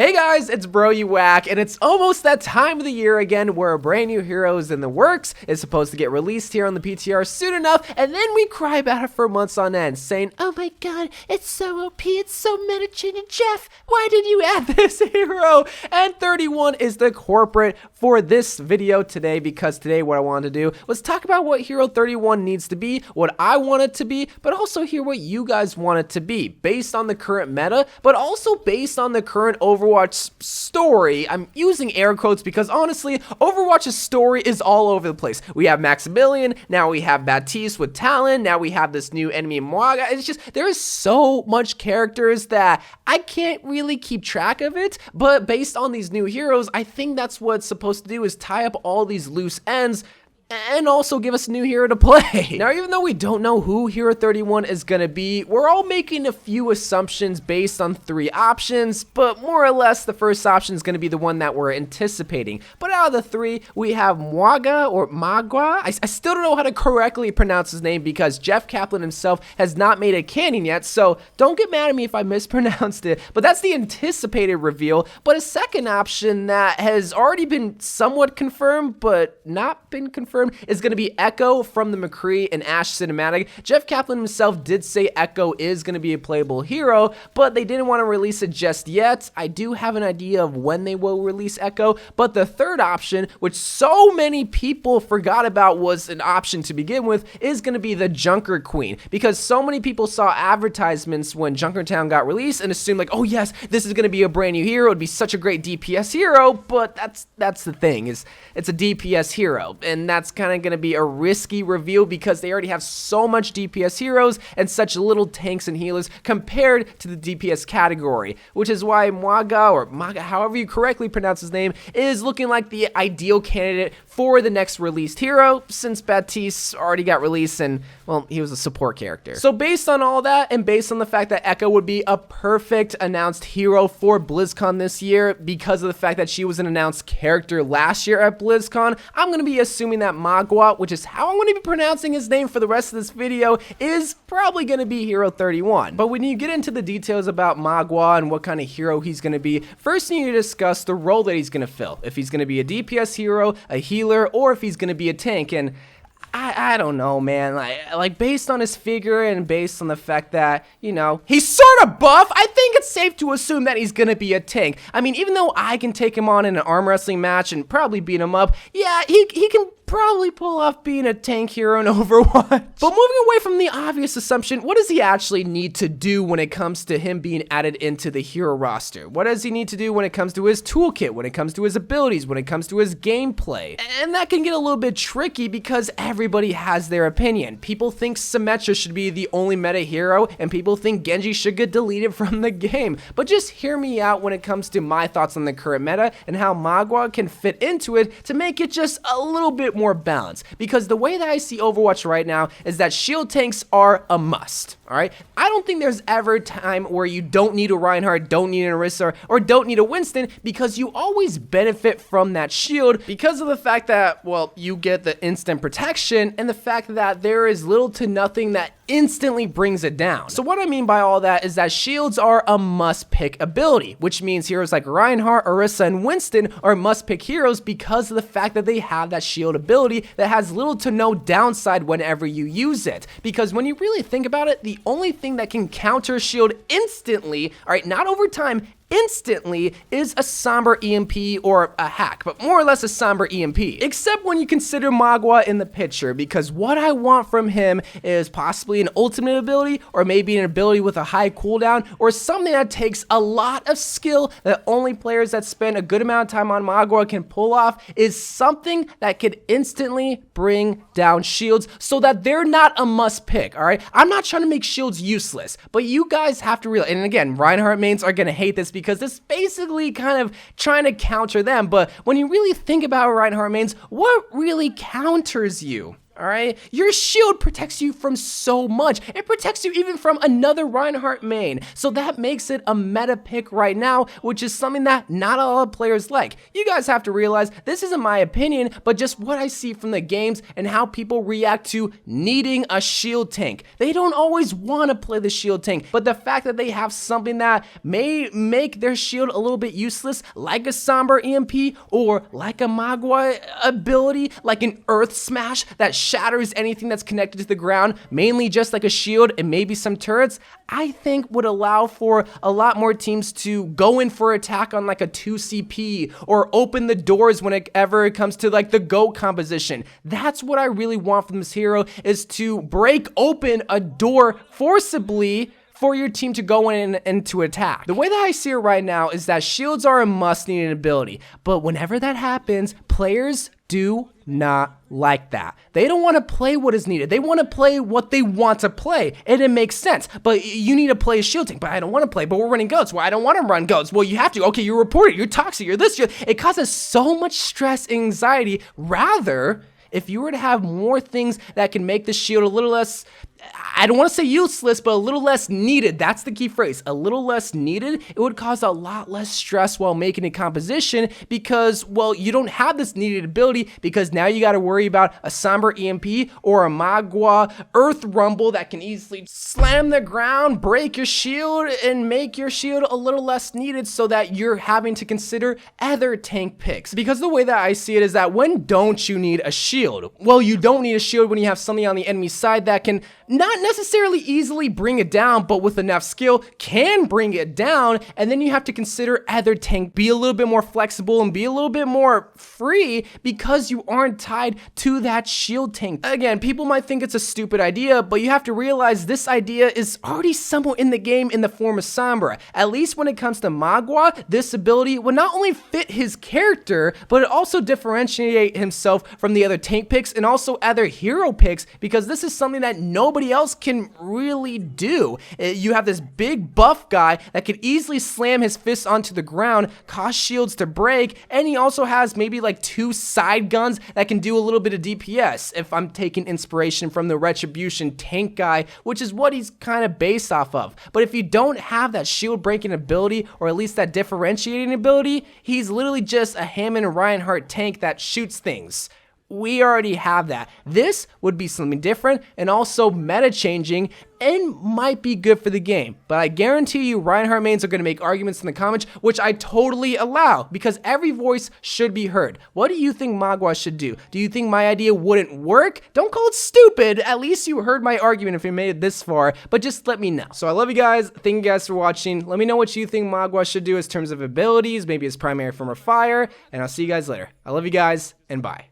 Hey guys, it's Bro You Whack, and it's almost that time of the year again where a brand new hero is in the works, is supposed to get released here on the PTR soon enough, and then we cry about it for months on end, saying, oh my god, it's so OP, it's so meta-chin, and Jeff, why did you add this hero? And 31 is the corporate for this video today, because today what I wanted to do was talk about what Hero 31 needs to be, what I want it to be, but also hear what you guys want it to be, based on the current meta, but also based on the current Overwatch story. I'm using air quotes because honestly, Overwatch's story is all over the place. We have Maximilian, now we have Baptiste with Talon, now we have this new enemy Mauga. It's just, there is so much characters that I can't really keep track of it, but based on these new heroes, I think that's what it's supposed to do, is tie up all these loose ends and also give us a new hero to play. Now, even though we don't know who Hero 31 is gonna be, we're all making a few assumptions based on 3 options, but more or less the first option is gonna be the one that we're anticipating. But out of the 3, we have Mauga or Mauga. I still don't know how to correctly pronounce his name because Jeff Kaplan himself has not made a canon yet, so don't get mad at me if I mispronounced it, but that's the anticipated reveal. But a second option that has already been somewhat confirmed, but not been confirmed, is going to be Echo from the McCree and Ashe cinematic. Jeff Kaplan himself did say Echo is going to be a playable hero, but they didn't want to release it just yet. I do have an idea of when they will release Echo, but the third option, which so many people forgot about was an option to begin with, is going to be the Junker Queen, because so many people saw advertisements when Junkertown got released and assumed like, oh yes, this is going to be a brand new hero, it'd be such a great DPS hero, but that's the thing, is it's a DPS hero, and that's kind of going to be a risky reveal because they already have so much DPS heroes and such little tanks and healers compared to the DPS category, which is why Mauga, or Mauga, however you correctly pronounce his name, is looking like the ideal candidate for the next released hero, since Baptiste already got released and, well, he was a support character. So based on all that, and based on the fact that Echo would be a perfect announced hero for BlizzCon this year because of the fact that she was an announced character last year at BlizzCon, I'm going to be assuming that Mauga, which is how I'm going to be pronouncing his name for the rest of this video, is probably going to be Hero 31. But when you get into the details about Mauga and what kind of hero he's going to be, first you need to discuss the role that he's going to fill. If he's going to be a DPS hero, a healer, or if he's going to be a tank. And I don't know, man, like based on his figure and based on the fact that, you know, he's sort of buff, I think it's safe to assume that he's gonna be a tank. I mean, even though I can take him on in an arm wrestling match and probably beat him up, yeah, he can probably pull off being a tank hero in Overwatch. But moving away from the obvious assumption, what does he actually need to do when it comes to him being added into the hero roster? What does he need to do when it comes to his toolkit, when it comes to his abilities, when it comes to his gameplay? And that can get a little bit tricky because everybody has their opinion. People think Symmetra should be the only meta hero, and people think Genji should get deleted from the game. But just hear me out when it comes to my thoughts on the current meta and how Mauga can fit into it to make it just a little bit more balanced. Because the way that I see Overwatch right now is that shield tanks are a must. Alright? I don't think there's ever a time where you don't need a Reinhardt, don't need an Orisa, or don't need a Winston, because you always benefit from that shield because of the fact that, well, you get the instant protection and the fact that there is little to nothing that instantly brings it down. So what I mean by all that is that shields are a must-pick ability, which means heroes like Reinhardt, Orisa, and Winston are must-pick heroes because of the fact that they have that shield ability that has little to no downside whenever you use it. Because when you really think about it, the only thing that can counter shield instantly, alright, not over time, instantly, is a somber EMP or a hack, but more or less a somber EMP. Except when you consider Mauga in the picture, because what I want from him is possibly an ultimate ability, or maybe an ability with a high cooldown, or something that takes a lot of skill that only players that spend a good amount of time on Mauga can pull off, is something that could instantly bring down shields so that they're not a must pick, alright? I'm not trying to make shields useless, but you guys have to realize, and again, Reinhardt mains are gonna hate this because it's basically kind of trying to counter them, but when you really think about Reinhardt mains, what really counters you? Alright? Your shield protects you from so much. It protects you even from another Reinhardt main. So that makes it a meta pick right now, which is something that not a lot of players like. You guys have to realize this isn't my opinion, but just what I see from the games and how people react to needing a shield tank. They don't always want to play the shield tank, but the fact that they have something that may make their shield a little bit useless, like a Somber EMP or like a Mauga ability, like an Earth Smash that shatters anything that's connected to the ground, mainly just like a shield and maybe some turrets, I think would allow for a lot more teams to go in for attack on like a 2CP or open the doors whenever it comes to like the GOAT composition. That's what I really want from this hero, is to break open a door forcibly for your team to go in and to attack. The way that I see it right now is that shields are a must-needed ability, but whenever that happens, players do not like that. They don't want to play what is needed. They want to play what they want to play, and it makes sense. But you need to play a shield tank, but I don't want to play, but we're running goats. Well, I don't want to run goats. Well, you have to. Okay, you're reported, you're toxic, you're this, it causes so much stress and anxiety. Rather, if you were to have more things that can make the shield a little less, I don't want to say useless, but a little less needed. That's the key phrase. A little less needed. It would cause a lot less stress while making a composition because, well, you don't have this needed ability because now you got to worry about a Somber EMP or a Mauga Earth Rumble that can easily slam the ground, break your shield, and make your shield a little less needed so that you're having to consider other tank picks. Because the way that I see it is that when don't you need a shield? Well, you don't need a shield when you have something on the enemy side that can not necessarily easily bring it down, but with enough skill can bring it down. And then you have to consider other tank, be a little bit more flexible and be a little bit more free because you aren't tied to that shield tank. Again, people might think it's a stupid idea, but you have to realize this idea is already somewhat in the game in the form of Sombra. At least when it comes to Mauga, this ability would not only fit his character, but it also differentiate himself from the other tank picks and also other hero picks, because this is something that nobody else can really do. You have this big buff guy that could easily slam his fists onto the ground, cause shields to break, and he also has maybe like 2 side guns that can do a little bit of DPS, if I'm taking inspiration from the Retribution tank guy, which is what he's kind of based off of. But if you don't have that shield breaking ability, or at least that differentiating ability, he's literally just a Hammond Reinhardt tank that shoots things. We already have that. This would be something different and also meta changing and might be good for the game. But I guarantee you Reinhardt mains are going to make arguments in the comments, which I totally allow because every voice should be heard. What do you think Mauga should do? Do you think my idea wouldn't work? Don't call it stupid. At least you heard my argument if you made it this far, but just let me know. So I love you guys. Thank you guys for watching. Let me know what you think Mauga should do in terms of abilities, maybe his primary form of fire, and I'll see you guys later. I love you guys, and bye.